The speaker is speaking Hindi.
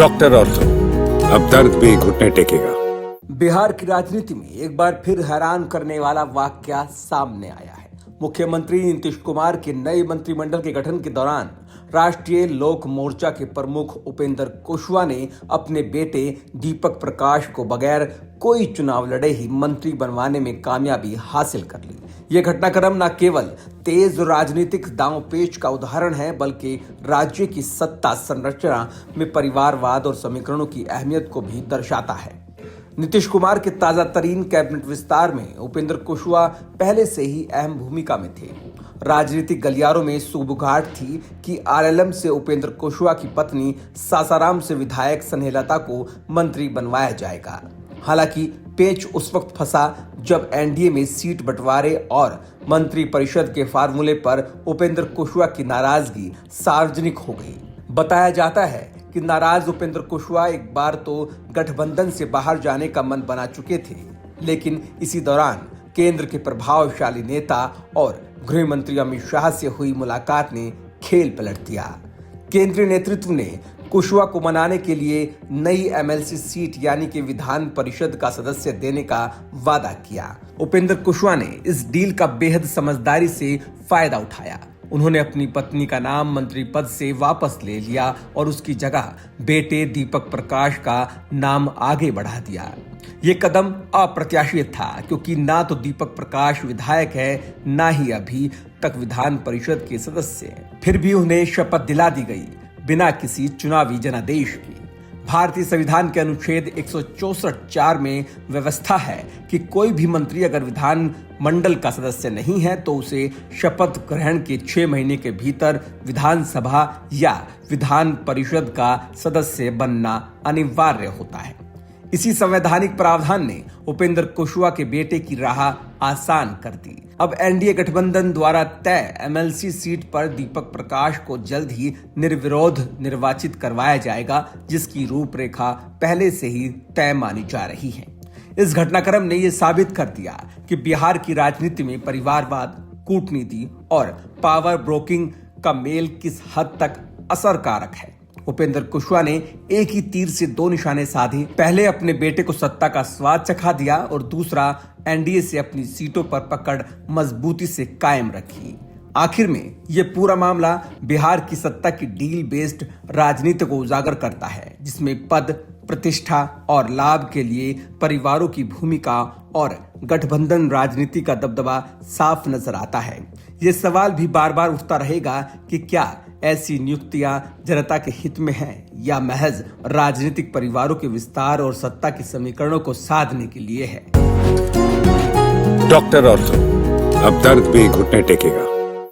डॉक्टर ऑर्थो, अब दर्द भी घुटने टेकेगा। बिहार की राजनीति में एक बार फिर हैरान करने वाला वाकया सामने आया है। मुख्यमंत्री नीतीश कुमार के नए मंत्रिमंडल के गठन के दौरान राष्ट्रीय लोक मोर्चा के प्रमुख उपेंद्र कुशवाहा ने अपने बेटे दीपक प्रकाश को बगैर कोई चुनाव लड़े ही मंत्री बनवाने में कामयाबी हासिल कर ली। ये घटनाक्रम न केवल तेज राजनीतिक दांवपेच का उदाहरण है, बल्कि राज्य की सत्ता संरचना में परिवारवाद और समीकरणों की अहमियत को भी दर्शाता है। नीतीश कुमार के ताजा तरीन कैबिनेट विस्तार में उपेंद्र कुशवाहा पहले से ही अहम भूमिका में थे। राजनीतिक गलियारों में सुगबुगाहट थी कि आरएलएम से उपेंद्र कुशवाहा की पत्नी सासाराम से विधायक स्नेहलता को मंत्री बनवाया जाएगा। हालांकि पेच उस वक्त फंसा जब एनडीए में सीट बंटवारे और मंत्री परिषद के फार्मूले पर उपेंद्र कुशवाहा की नाराजगी सार्वजनिक हो गई। बताया जाता है कि नाराज उपेंद्र कुशवाहा एक बार तो गठबंधन से बाहर जाने का मन बना चुके थे, लेकिन इसी दौरान केंद्र के प्रभावशाली नेता और गृह मंत्री अमित शाह से हुई मुलाकात ने खेल पलट दिया। केंद्रीय नेतृत्व ने कुशवाहा को मनाने के लिए नई एमएलसी सीट यानी कि विधान परिषद का सदस्य देने का वादा किया। उपेंद्र कुशवाहा ने इस डील का बेहद समझदारी से फायदा उठाया। उन्होंने अपनी पत्नी का नाम मंत्री पद से वापस ले लिया और उसकी जगह बेटे दीपक प्रकाश का नाम आगे बढ़ा दिया। ये कदम अप्रत्याशित था, क्योंकि ना तो दीपक प्रकाश विधायक है, ना ही अभी तक विधान परिषद के सदस्य। फिर भी उन्हें शपथ दिला दी गई बिना किसी चुनावी जनादेश की। भारतीय संविधान के अनुच्छेद 164(4) में व्यवस्था है कि कोई भी मंत्री अगर विधान मंडल का सदस्य नहीं है तो उसे शपथ ग्रहण के 6 महीने के भीतर विधानसभा या विधान परिषद का सदस्य बनना अनिवार्य होता है। इसी संवैधानिक प्रावधान ने उपेंद्र कुशवाहा के बेटे की राह आसान कर दी। अब एनडीए गठबंधन द्वारा तय एमएलसी सीट पर दीपक प्रकाश को जल्द ही निर्विरोध निर्वाचित करवाया जाएगा, जिसकी रूपरेखा पहले से ही तय मानी जा रही है। इस घटनाक्रम ने यह साबित कर दिया कि बिहार की राजनीति में परिवारवाद, कूटनीति और पावर ब्रोकिंग का मेल किस हद तक असरकारक है। उपेंद्र कुशवाहा ने एक ही तीर से 2 निशाने साधे। पहले अपने बेटे को सत्ता का स्वाद चखा दिया और दूसरा एनडीए से अपनी सीटों पर पकड़ मजबूती से कायम रखी। आखिर में ये पूरा मामला बिहार की सत्ता की डील बेस्ड राजनीति को उजागर करता है, जिसमें पद, प्रतिष्ठा और लाभ के लिए परिवारों की भूमिका और गठबंधन राजनीति का दबदबा साफ नजर आता है। ये सवाल भी बार बार उठता रहेगा कि क्या ऐसी नियुक्तियां जनता के हित में हैं या महज राजनीतिक परिवारों के विस्तार और सत्ता के समीकरणों को साधने के लिए है। डॉक्टर ऑर्थो, अब दर्द भी घुटने टेकेगा।